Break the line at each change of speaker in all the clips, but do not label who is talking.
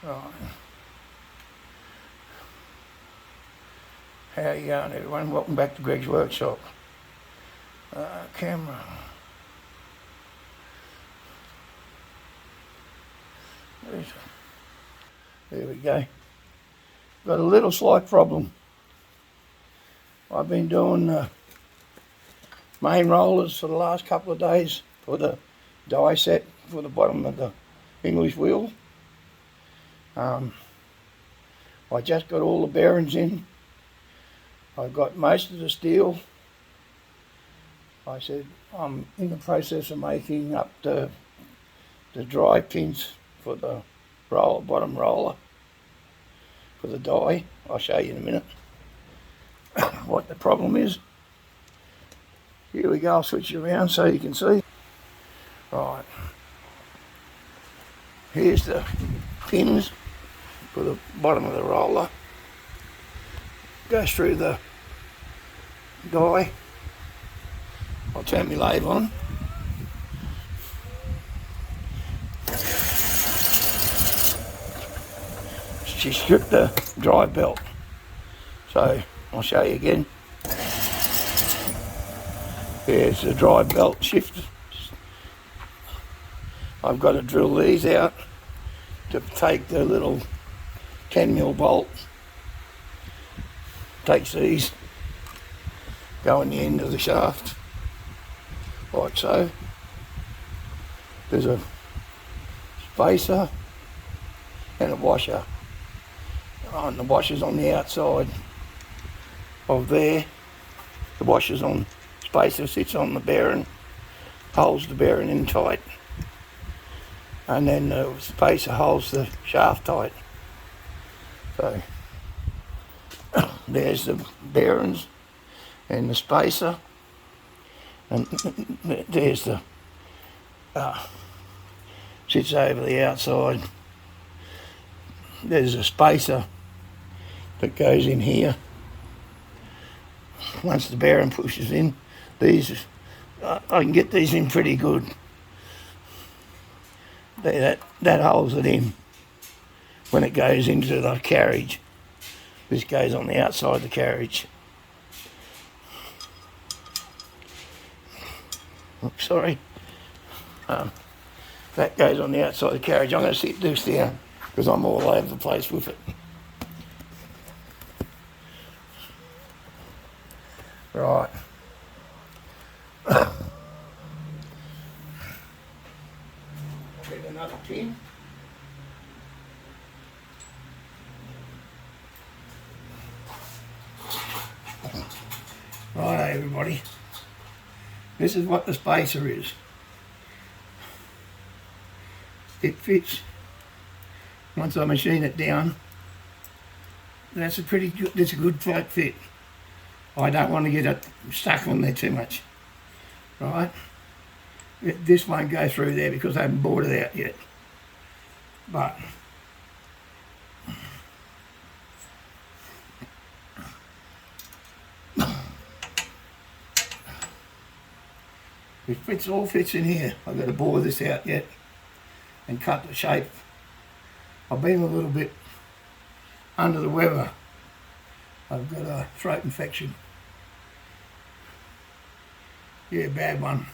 Right. How you going, everyone? Welcome back to Greg's Workshop. Camera. There we go. Got a little slight problem. I've been doing main rollers for the last couple of days for the die set for the bottom of the English wheel. I just got all the bearings in. I got most of the steel. I said I'm in the process of making up the dry pins for the bottom roller for the die. I'll show you in a minute what the problem is. Here we go, I'll switch it around so you can see. Right, here's the pins for the bottom of the roller. Goes through the die. I'll turn my lathe on. She stripped the drive belt, so I'll show you again. There's the drive belt shift. I've got to drill these out to take the little 10mm bolt. Takes these, go in the end of the shaft, like so. There's a spacer and a washer. And the washer's on the outside of there. The washer's on, spacer sits on the bearing, holds the bearing in tight. And then the spacer holds the shaft tight. So there's the bearings and the spacer, and there's the sits over the outside. There's a spacer that goes in here. Once the bearing pushes in, these I can get these in pretty good. That holds it in when it goes into the carriage. This goes on the outside of the carriage. Oops, sorry. That goes on the outside of the carriage. I'm going to sit this down because I'm all over the place with it. Right. Get another pin. Right, everybody. This is what the spacer is. It fits. Once I machine it down, that's a pretty good, that's a good tight fit. I don't want to get it stuck on there too much. Right? This won't go through there because I haven't bored it out yet. But it all fits in here. I've got to bore this out yet and cut the shape. I've been a little bit under the weather. I've got a throat infection. Yeah, bad one.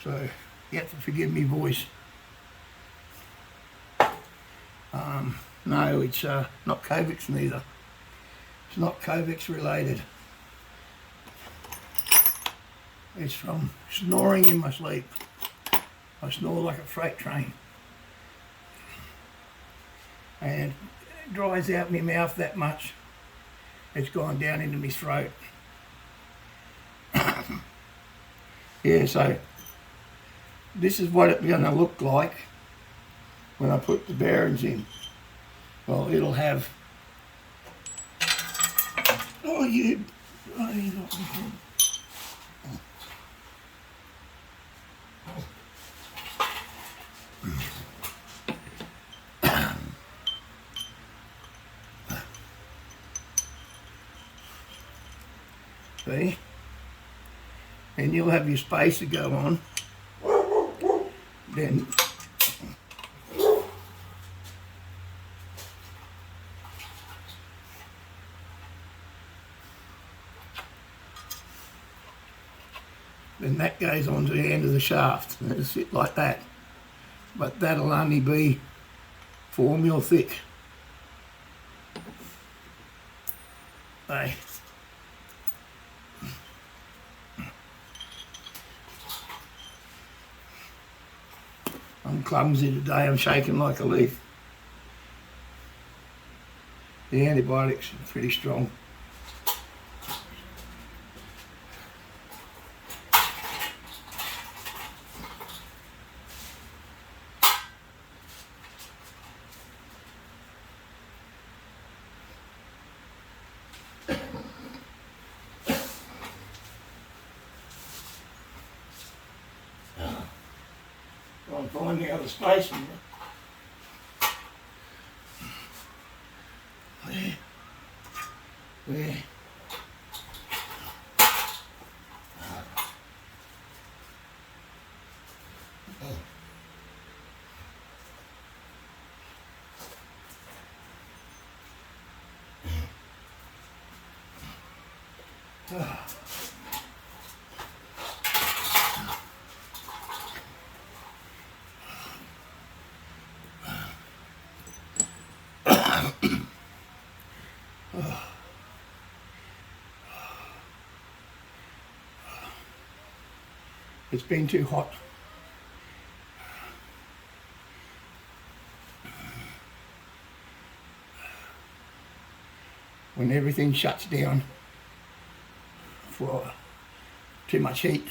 So you have to forgive me voice. No, it's not Covix neither. It's not Covix related. It's from snoring in my sleep. I snore like a freight train. And it dries out my mouth that much. It's gone down into my throat. Yeah, so this is what it's going to look like when I put the bearings in. Well, it'll have... Oh, you... See? And you'll have your spacer go on. Then then that goes on to the end of the shaft, and it'll sit like that. But that'll only be 4 mil thick. Hey. I'm clumsy today, I'm shaking like a leaf. The antibiotics are pretty strong. I'm finding out the space in there. Where? It's been too hot. When everything shuts down for too much heat,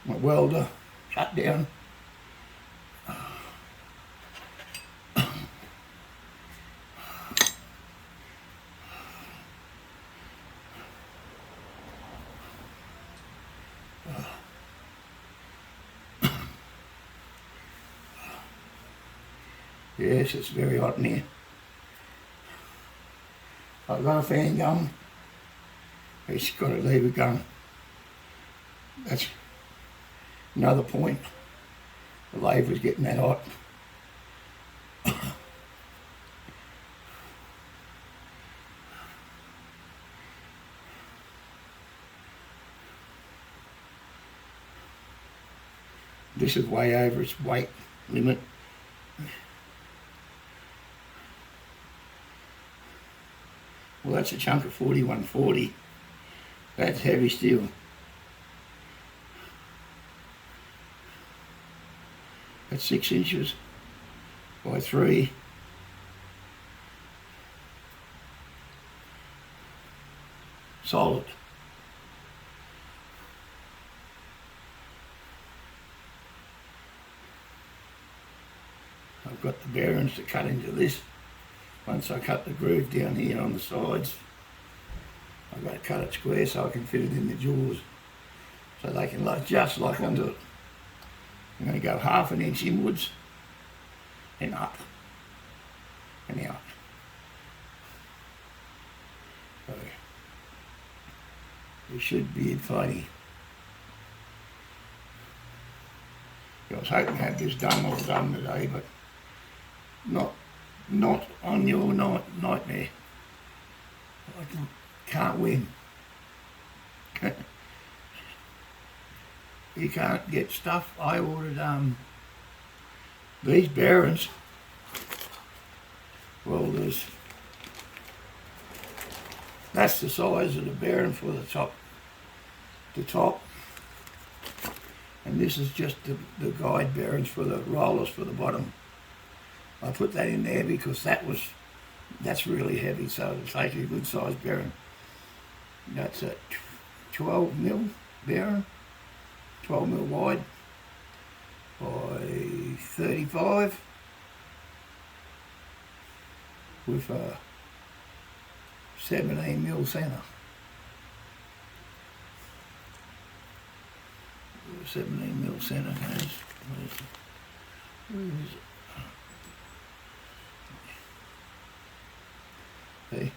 my welder shut down. Yes, it's very hot in here. I've got a fan going. It's got to leave it going. That's another point. The lathe was getting that hot. This is way over its weight limit. Well, that's a chunk of 4140. That's heavy steel. That's 6 inches by 3. Solid. I've got the bearings to cut into this. Once I cut the groove down here on the sides, I've got to cut it square so I can fit it in the jaws so they can just lock onto it. I'm going to go 1/2 inch inwards and up and out. So it should be inflating. I was hoping to have this done all done today, but not on your nightmare. I can't win. You can't get stuff. I ordered these bearings. Well, that's the size of the bearing for the top, and this is just the guide bearings for the rollers for the bottom. I put that in there because that's really heavy, so it'll take a good sized bearing. That's a 12 mil bearing, 12 mil wide by 35 with a 17 mil centre. 17 mil centre goes. Where is it? See?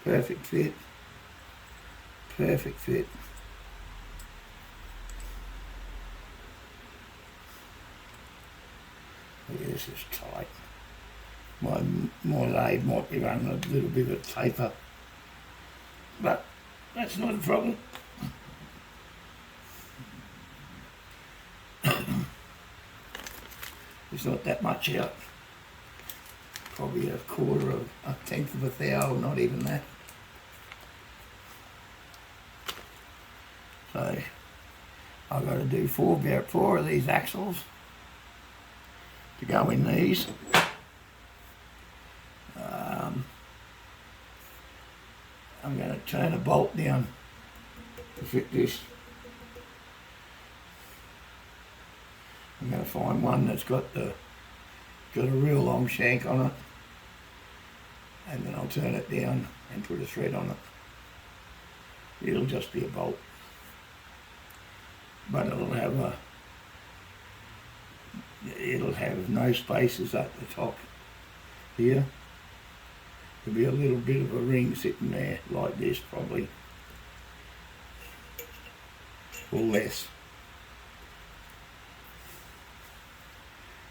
Perfect fit. Perfect fit. Yeah, this is tight. My lathe might be running a little bit of taper, but that's not a problem. There's not that much out. Probably a quarter of a tenth of a thou, not even that. So I've got to do about four of these axles to go in these. I'm going to turn a bolt down to fit this. I'm going to find one that's got a real long shank on it, and then I'll turn it down and put a thread on it. It'll just be a bolt, but it'll have no spaces at the top here. There'll be a little bit of a ring sitting there like this probably, or less.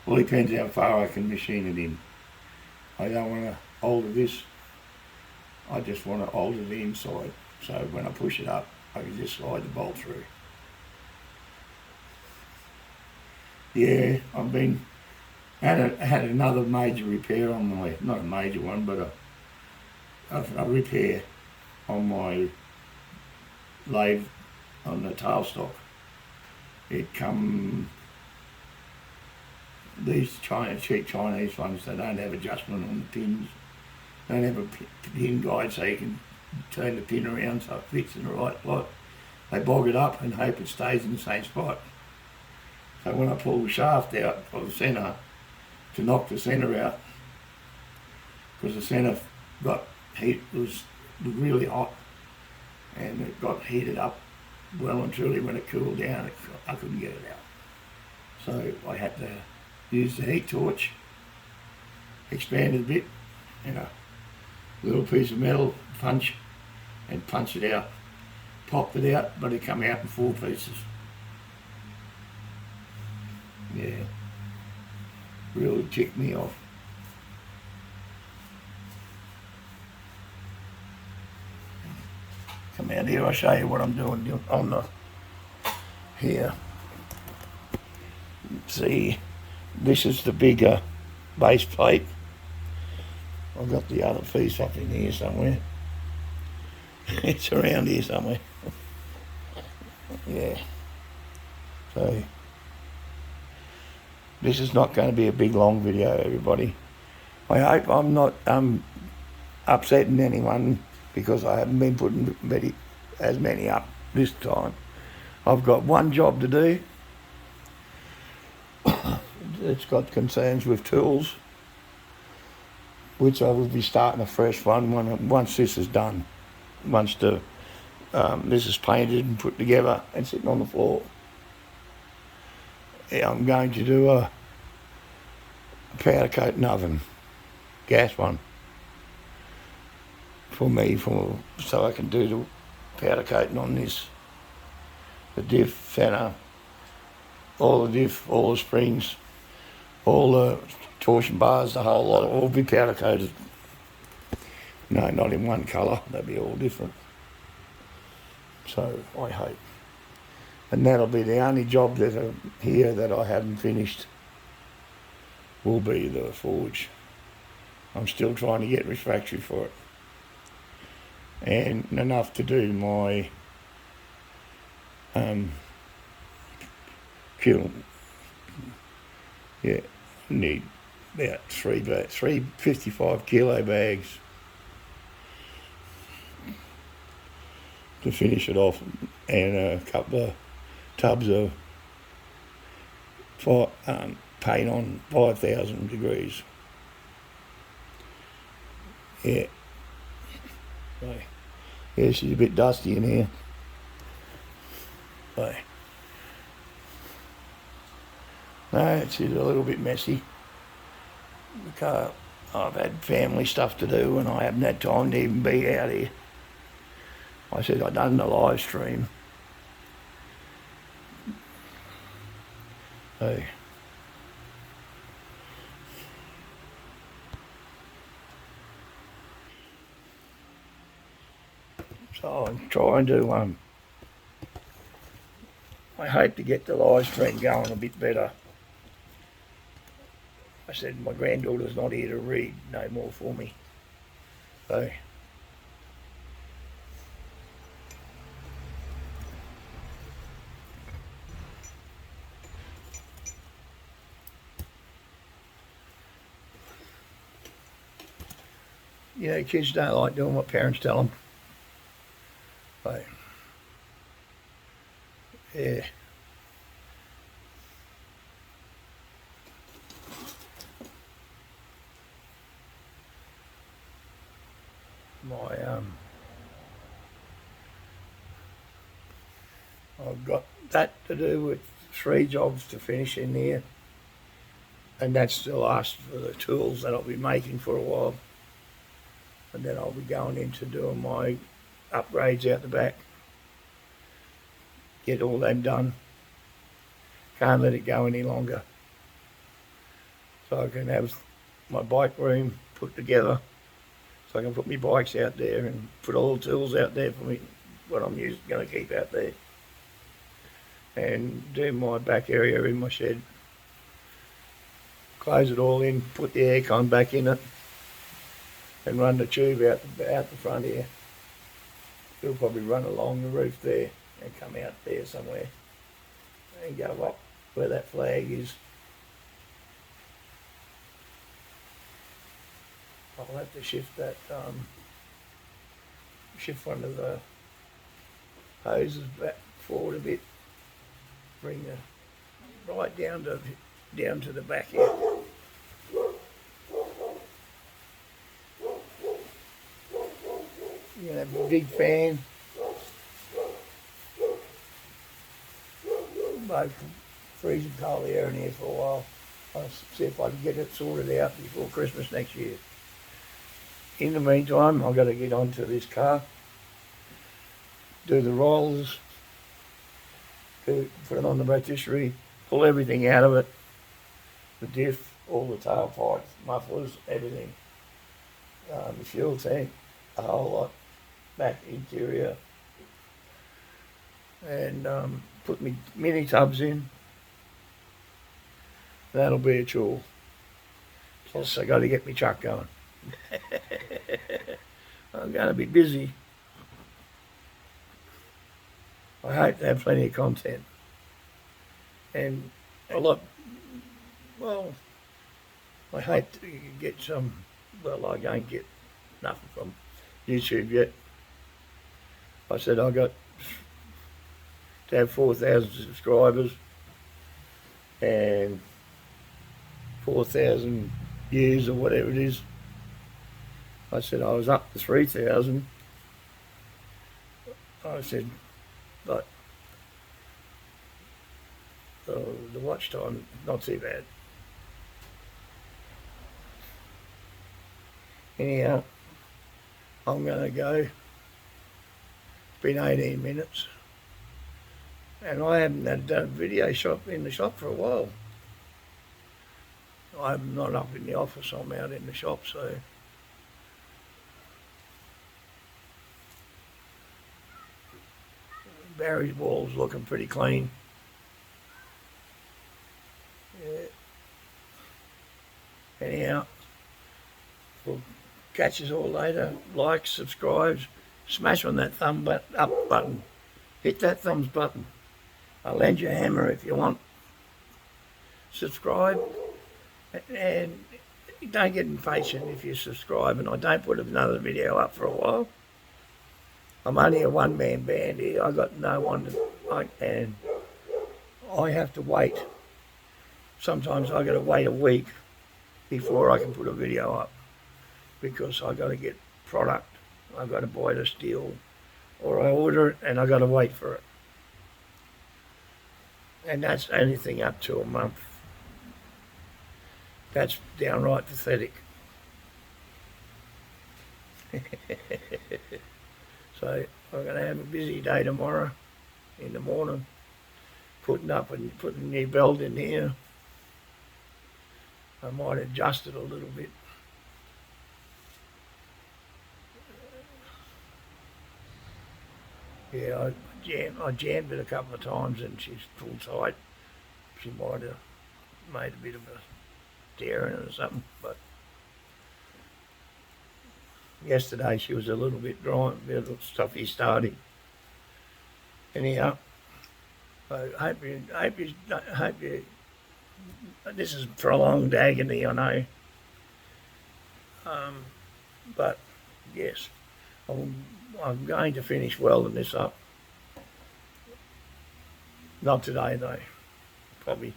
Well, it depends how far I can machine it in. I don't want to alter this, I just want to alter the inside, so when I push it up I can just slide the bolt through. Yeah, had another major repair on my, not a major one, but a repair on my lathe on the tailstock. It come, these cheap Chinese ones, they don't have adjustment on the pins. They don't have a pin guide so you can turn the pin around so it fits in the right slot. They bog it up and hope it stays in the same spot. So when I pull the shaft out of the centre to knock the centre out, because the centre got heat, was really hot, and it got heated up well and truly. When it cooled down, I couldn't get it out. So I had to use the heat torch, expand it a bit, and a little piece of metal punch, and punch it out. Popped it out, but it come out in 4 pieces. Yeah, really ticked me off. Come out here, I'll show you what I'm doing on the, here. See, this is the bigger base plate. I've got the other piece up in here somewhere. It's around here somewhere. Yeah. So, this is not going to be a big long video, everybody. I hope I'm not upsetting anyone, because I haven't been putting as many up this time. I've got one job to do. It's got concerns with tools, which I will be starting a fresh one once this is done. Once this is painted and put together and sitting on the floor. Yeah, I'm going to do a powder coating oven, gas one, for me, so I can do the powder coating on this, the diff, fender, all the diff, all the springs, all the torsion bars, the whole lot, all be powder coated. No, not in one colour, they'll be all different. So I hope. And that'll be the only job that here that I haven't finished, will be the forge. I'm still trying to get refractory for it. And enough to do my kiln. Yeah, need about three 55 kilo bags to finish it off, and a couple of tubs of paint on 5,000 degrees. Yeah. So, yeah, she's a bit dusty in here. So, no, she's a little bit messy. Because I've had family stuff to do and I haven't had time to even be out here. I said I'd done the live stream. So I'm trying to, I hope to get the live stream going a bit better. I said, my granddaughter's not here to read no more for me. So, you know, kids don't like doing what parents tell them. So, yeah. My I've got that to do with 3 jobs to finish in here, and that's the last for the tools that I'll be making for a while, and then I'll be going into doing my upgrades out the back, get all them done. Can't let it go any longer, so I can have my bike room put together, so I can put my bikes out there and put all the tools out there for me, what I'm going to keep out there, and do my back area in my shed. Close it all in, put the aircon back in it, and run the tube out the front here. It'll probably run along the roof there and come out there somewhere and go up where that flag is. I'll have to shift that, shift one of the hoses back forward a bit, bring the right down to the back here. You're gonna have a big fan, both freezing cold air in here for a while. I'll see if I can get it sorted out before Christmas next year. In the meantime, I've got to get onto this car, do the rollers, put it on the rotisserie, pull everything out of it, the diff, all the tailpipes, mufflers, everything, the fuel tank, a whole lot, back interior, and put my mini tubs in. That'll be a chore. Plus I got to get my truck going. I'm going to be busy. I hope to have plenty of content. And a lot, well, I hope to get some, well, I don't get nothing from YouTube yet. I said I got to have 4,000 subscribers and 4,000 views or whatever it is. I said I was up to 3,000. I said, but the watch time, not too bad. Anyhow, I'm going to go. It's been 18 minutes. And I haven't had a video shop in the shop for a while. I'm not up in the office, I'm out in the shop, so Barry's wall's looking pretty clean. Yeah. Anyhow, we'll catch us all later. Like, subscribe, smash on that thumb up button. Hit that thumbs button. I'll lend you a hammer if you want. Subscribe, and don't get impatient if you subscribe and I don't put another video up for a while. I'm only a one-man band here. I got no one and I have to wait. Sometimes I got to wait a week before I can put a video up because I got to get product. I got to buy the steel, or I order it and I got to wait for it. And that's anything up to a month. That's downright pathetic. So I'm going to have a busy day tomorrow in the morning, putting a new belt in here. I might adjust it a little bit. Yeah, I jammed it a couple of times and she's pulled tight. She might have made a bit of a tearing it or something. But yesterday she was a little bit dry, a little stuffy starting. Anyhow, I hope you. This is prolonged agony, I know. But yes, I'm going to finish welding this up. Not today though. Probably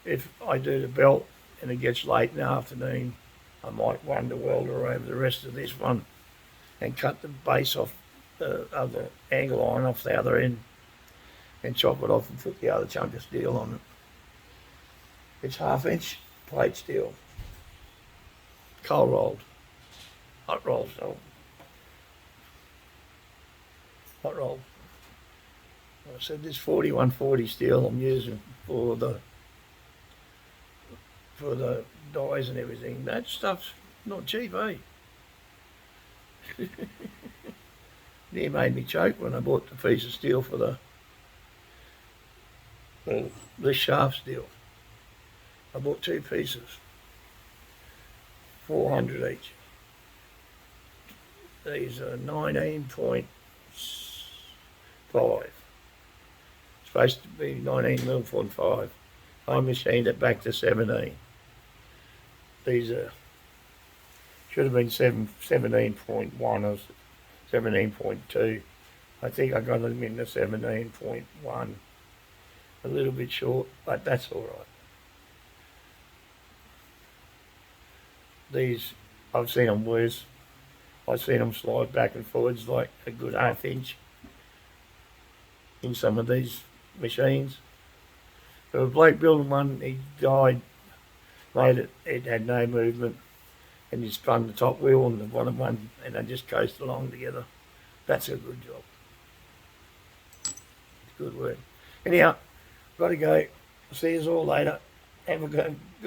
if I do the belt and it gets late in the afternoon, I might wonder welder over the rest of this one and cut the base off the other angle iron off the other end and chop it off and put the other chunk of steel on it. It's 1/2 inch plate steel, cold rolled, hot rolled, so hot rolled. I said this 4140 steel I'm using for the dies and everything. That stuff's not cheap, eh? Near made me choke when I bought the piece of steel for the shaft steel. I bought 2 pieces, 400 each. These are 19.5. Supposed to be 19.5. I machined it back to 17. These are should have been 17.1 or 17.2. I think I got them in the 17.1. A little bit short, but that's all right. These, I've seen them worse. I've seen them slide back and forwards like a good 1/2 inch in some of these machines. There was a bloke building one, he died, made it had no movement, and he spun the top wheel on the bottom one, and they just coasted along together. That's a good job. It's good work. Anyhow, got to go. See you all later. Have a good